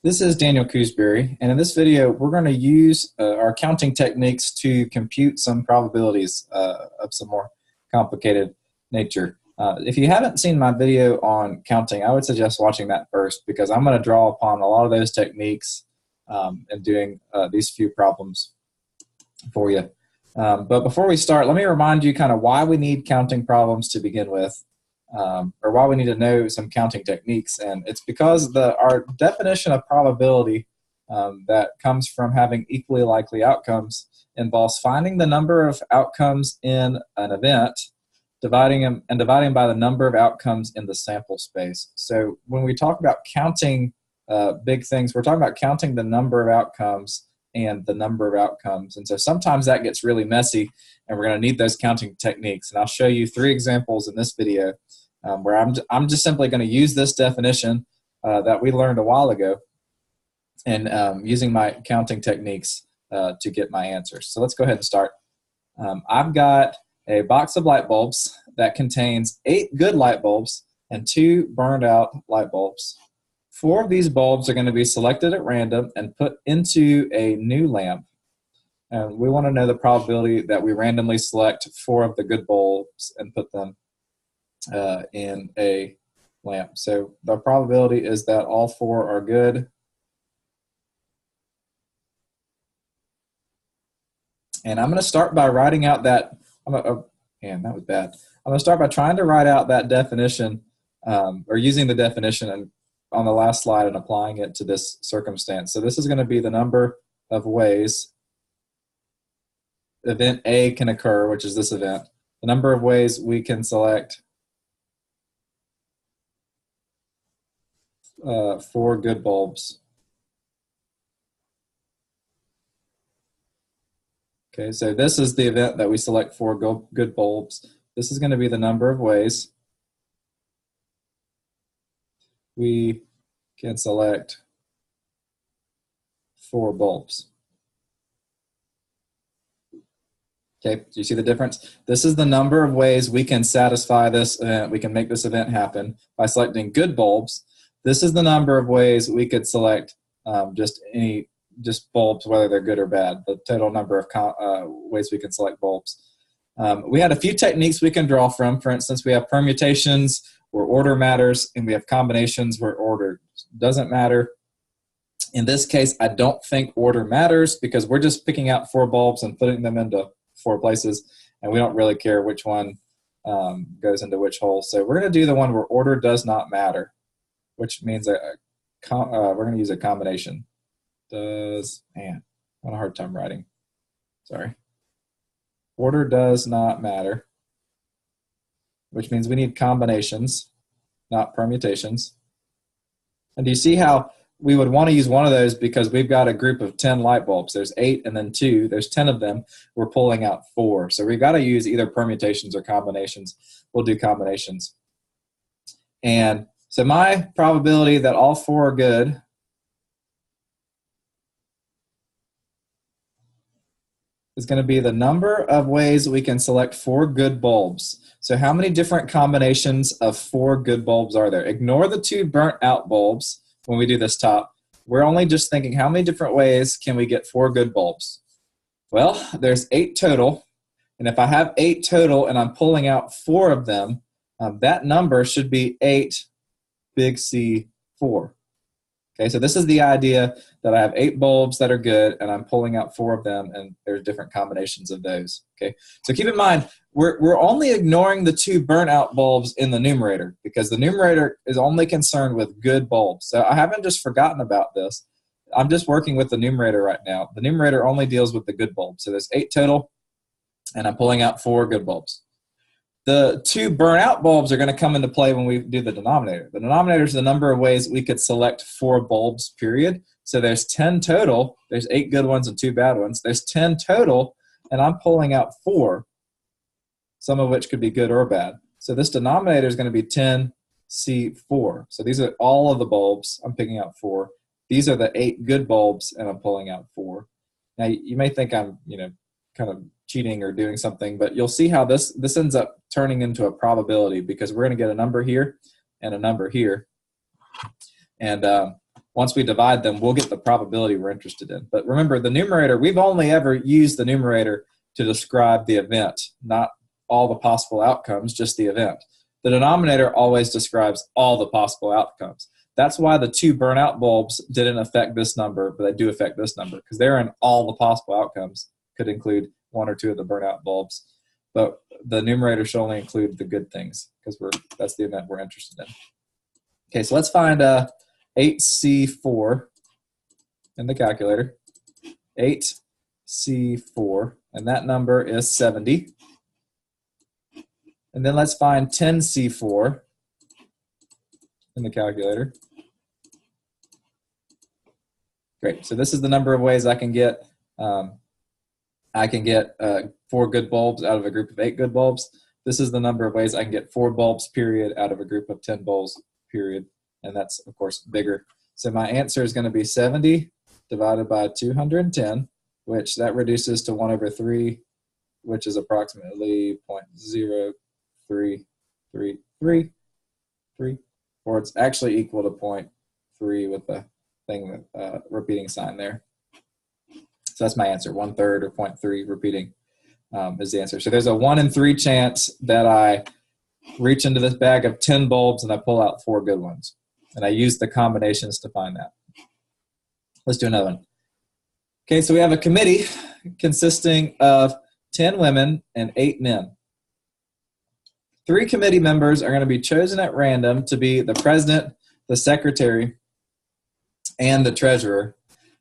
This is Daniel Coosbury, and in this video, we're going to use our counting techniques to compute some probabilities of some more complicated nature. If you haven't seen my video on counting, I would suggest watching that first because I'm going to draw upon a lot of those techniques in doing these few problems for you. But before we start, let me remind you kind of why we need counting problems to begin with. Or why we need to know some counting techniques, and it's because our definition of probability that comes from having equally likely outcomes involves finding the number of outcomes in an event, dividing by the number of outcomes in the sample space. So when we talk about counting big things, we're talking about counting the number of outcomes and the number of outcomes, and so sometimes that gets really messy, and we're going to need those counting techniques. And I'll show you 3 examples in this video. Where I'm just simply going to use this definition that we learned a while ago and using my counting techniques to get my answers. So let's go ahead and start. I've got a box of light bulbs that contains 8 good light bulbs and 2 burned out light bulbs. 4 of these bulbs are going to be selected at random and put into a new lamp. And we want to know the probability that we randomly select 4 of the good bulbs and put them in a lamp. So the probability is that all 4 are good. And I'm going to start by writing out that, man, that was bad. I'm going to start by trying to write out that definition or using the definition on the last slide and applying it to this circumstance. So this is going to be the number of ways event A can occur, which is this event. The number of ways we can select 4 good bulbs. Okay, so this is the event that we select 4 good bulbs. This is going to be the number of ways we can select 4 bulbs. Okay, do you see the difference? This is the number of ways we can satisfy this event. We can make this event happen by selecting good bulbs. This is the number of ways we could select just bulbs, whether they're good or bad, the total number of ways we can select bulbs. We had a few techniques we can draw from. For instance, we have permutations where order matters, and we have combinations where order doesn't matter. In this case, I don't think order matters because we're just picking out 4 bulbs and putting them into 4 places, and we don't really care which one goes into which hole. So we're going to do the one where order does not matter, which means we're going to use a combination. I'm having a hard time writing. Sorry. Order does not matter, which means we need combinations, not permutations. And do you see how we would want to use one of those because we've got a group of 10 light bulbs. There's 8 and then 2. There's 10 of them. We're pulling out 4. So we've got to use either permutations or combinations. We'll do combinations. And so my probability that all 4 are good is going to be the number of ways we can select 4 good bulbs. So how many different combinations of 4 good bulbs are there? Ignore the 2 burnt out bulbs when we do this top. We're only just thinking how many different ways can we get 4 good bulbs? Well, there's 8 total. And if I have 8 total and I'm pulling out 4 of them, that number should be 8 big C 4. Okay, so this is the idea that I have 8 bulbs that are good and I'm pulling out 4 of them, and there's different combinations of those. Okay, so keep in mind, we're only ignoring the 2 burnt out bulbs in the numerator because the numerator is only concerned with good bulbs. So I haven't just forgotten about this. I'm just working with the numerator right now. The numerator only deals with the good bulbs. So there's 8 total, and I'm pulling out 4 good bulbs. The 2 burnt-out bulbs are going to come into play when we do the denominator. The denominator is the number of ways we could select 4 bulbs, period. So there's 10 total. There's 8 good ones and 2 bad ones. There's 10 total, and I'm pulling out 4, some of which could be good or bad. So this denominator is going to be 10C4. So these are all of the bulbs. I'm picking out 4. These are the 8 good bulbs, and I'm pulling out 4. Now, you may think I'm, kind of cheating or doing something, but you'll see how this ends up turning into a probability because we're going to get a number here and a number here. And once we divide them, we'll get the probability we're interested in. But remember, the numerator, we've only ever used the numerator to describe the event, not all the possible outcomes, just the event. The denominator always describes all the possible outcomes. That's why the 2 burnout bulbs didn't affect this number, but they do affect this number, because they're in all the possible outcomes. Could include 1 or 2 of the burnout bulbs. But the numerator should only include the good things, because that's the event we're interested in. Okay, so let's find 8C4 in the calculator. 8C4, and that number is 70. And then let's find 10C4 in the calculator. Great, so this is the number of ways I can get 4 good bulbs out of a group of 8 good bulbs. This is the number of ways I can get 4 bulbs, period, out of a group of 10 bulbs, period. And that's, of course, bigger. So my answer is going to be 70 divided by 210, which that reduces to 1 over 3, which is approximately 0.0333, or it's actually equal to 0.3 with the thing, repeating sign there. So that's my answer. 1/3 or 0.3 repeating is the answer. So there's a 1 in 3 chance that I reach into this bag of 10 bulbs and I pull out 4 good ones. And I use the combinations to find that. Let's do another one. Okay, so we have a committee consisting of 10 women and 8 men. 3 committee members are going to be chosen at random to be the president, the secretary, and the treasurer.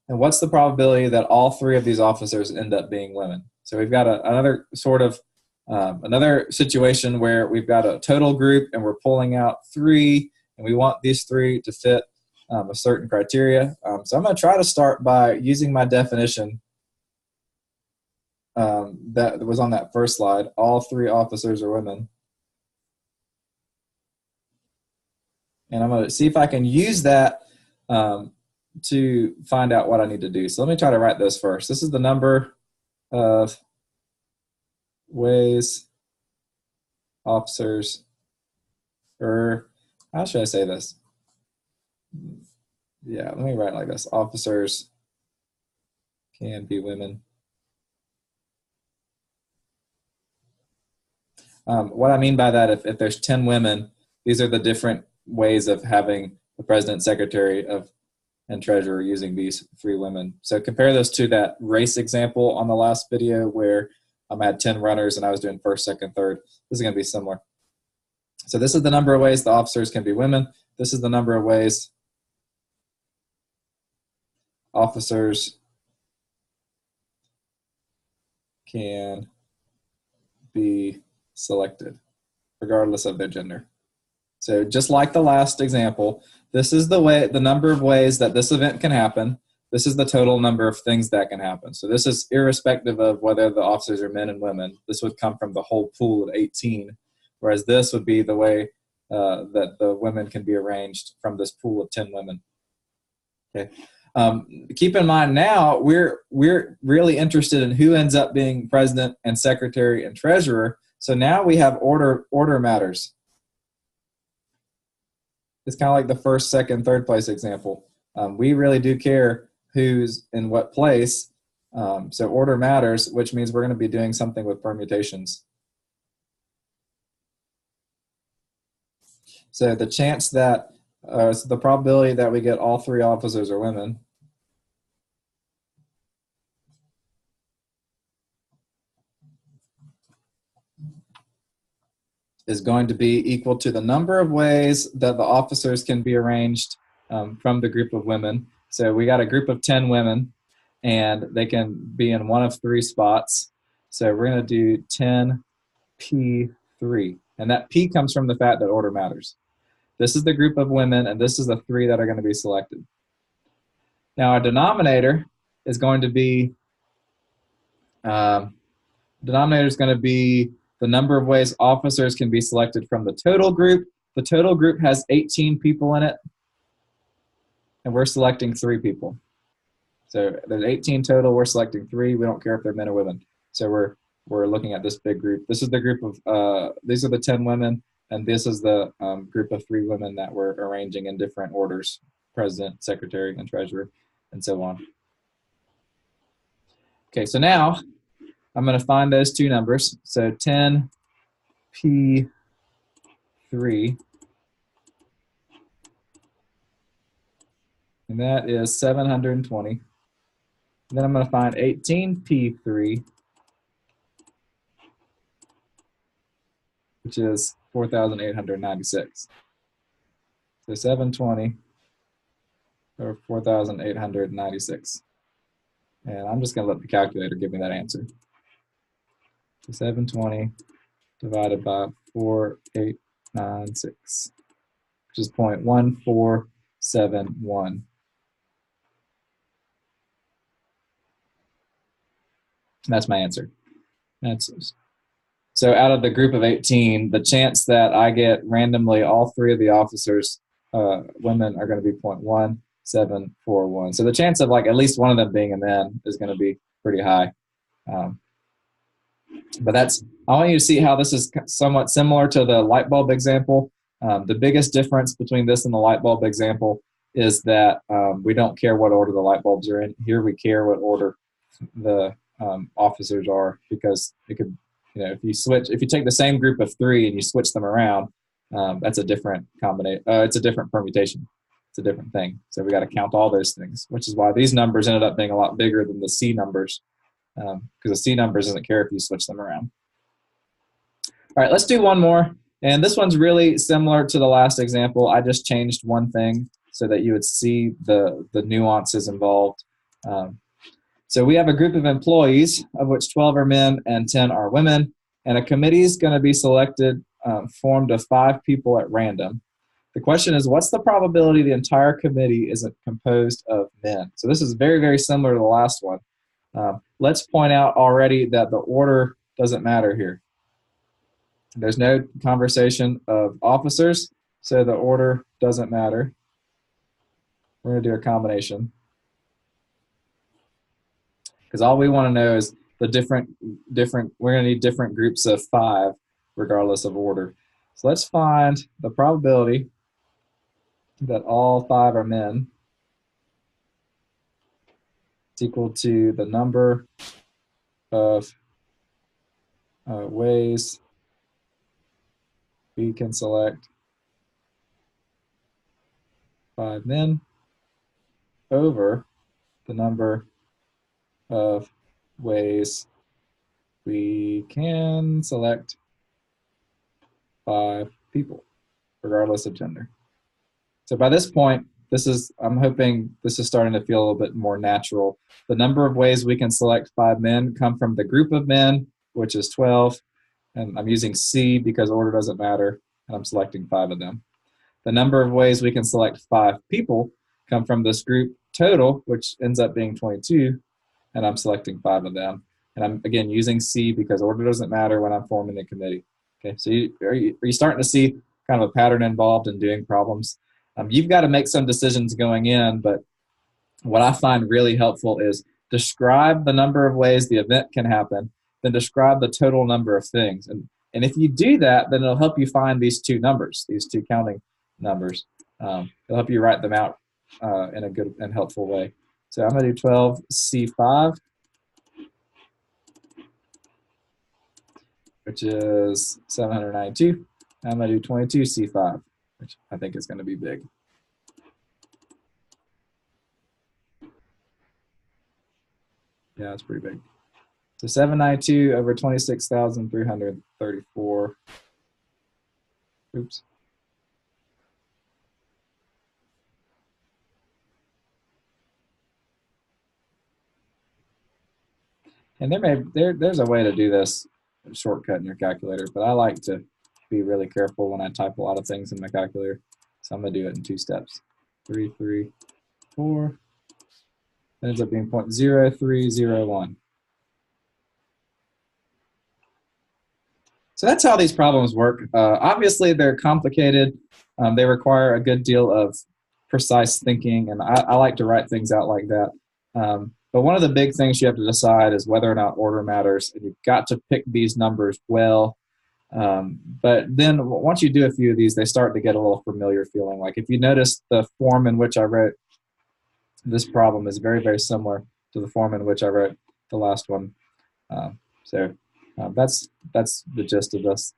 And what's the probability that all 3 of these officers end up being women? So we've got another sort of another situation where we've got a total group and we're pulling out 3, and we want these 3 to fit a certain criteria. So I'm going to try to start by using my definition that was on that first slide. All 3 officers are women. And I'm going to see if I can use that to find out what I need to do. So let me try to write this first. This is the number of ways officers, or how should I say this? Yeah, let me write it like this. Officers can be women. What I mean by that, if there's 10 women, these are the different ways of having the president, secretary, and treasurer using these 3 women. So compare those to that race example on the last video where I had 10 runners and I was doing first, second, third. This is going to be similar. So this is the number of ways the officers can be women. This is the number of ways officers can be selected, regardless of their gender. So just like the last example, this is the number of ways that this event can happen. This is the total number of things that can happen. So this is irrespective of whether the officers are men and women. This would come from the whole pool of 18, whereas this would be the way that the women can be arranged from this pool of 10 women. Okay. Keep in mind now, we're really interested in who ends up being president and secretary and treasurer. So now we have order matters. It's kind of like the first, second, third place example. We really do care who's in what place. So order matters, which means we're going to be doing something with permutations. So the chance that, so the probability that we get all 3 officers are women is going to be equal to the number of ways that the officers can be arranged from the group of women. So we got a group of 10 women, and they can be in one of 3 spots. So we're going to do 10P3. And that P comes from the fact that order matters. This is the group of women, and this is the 3 that are going to be selected. Now our denominator is going to be, the number of ways officers can be selected from the total group. The total group has 18 people in it, and we're selecting 3 people. So there's 18 total, we're selecting 3. We don't care if they're men or women. So we're looking at this big group. This is the group of, these are the 10 women, and this is the group of 3 women that we're arranging in different orders. president, secretary, and treasurer, and so on. Okay, so now I'm going to find those two numbers. So 10P3 and that is 720. And then I'm going to find 18P3, which is 4,896. So 720 or 4,896. And I'm just going to let the calculator give me that answer. So 720 divided by 4,896, which is 0.1471. That's my answer. So out of the group of 18, the chance that I get randomly all three of the officers, women, are going to be 0.1741. So the chance of like at least one of them being a man is going to be pretty high. But I want you to see how this is somewhat similar to the light bulb example. The biggest difference between this and the light bulb example is that we don't care what order the light bulbs are in. Here we care what order the officers are, because it could, if you take the same group of three and you switch them around, that's a different combination. It's a different permutation. It's a different thing. So we got to count all those things, which is why these numbers ended up being a lot bigger than the C numbers, because the C numbers doesn't care if you switch them around. All right, let's do one more. And this one's really similar to the last example. I just changed one thing so that you would see the nuances involved. So we have a group of employees, of which 12 are men and 10 are women, and a committee is going to be selected, formed of 5 people at random. The question is, what's the probability the entire committee isn't composed of men? So this is very, very similar to the last one. Let's point out already that the order doesn't matter here. There's no conversation of officers, so the order doesn't matter. We're going to do a combination, because all we want to know is the different, we're going to need different groups of 5 regardless of order. So let's find the probability that all 5 are men. It's equal to the number of ways we can select 5 men over the number of ways we can select 5 people, regardless of gender. So by this point, I'm hoping this is starting to feel a little bit more natural. The number of ways we can select 5 men come from the group of men, which is 12, and I'm using C because order doesn't matter, and I'm selecting 5 of them. The number of ways we can select 5 people come from this group total, which ends up being 22, and I'm selecting 5 of them. And I'm, again, using C because order doesn't matter when I'm forming the committee. Okay, so are you starting to see kind of a pattern involved in doing problems? You've got to make some decisions going in, but what I find really helpful is describe the number of ways the event can happen, then describe the total number of things. And if you do that, then it'll help you find these two numbers, these two counting numbers. It'll help you write them out in a good and helpful way. So I'm going to do 12C5, which is 792. I'm going to do 22C5, which I think is going to be big. Yeah, it's pretty big. So 792 over 26,334. Oops. And there's a way to do this shortcut in your calculator, but I like to be really careful when I type a lot of things in my calculator. So I'm going to do it in 2 steps. 3, 3, 4. It ends up being 0.0301. So that's how these problems work. Obviously, they're complicated. They require a good deal of precise thinking, and I like to write things out like that. But one of the big things you have to decide is whether or not order matters, and you've got to pick these numbers well. But then once you do a few of these, they start to get a little familiar feeling. Like if you notice the form in which I wrote this problem is very, very similar to the form in which I wrote the last one. So that's the gist of this.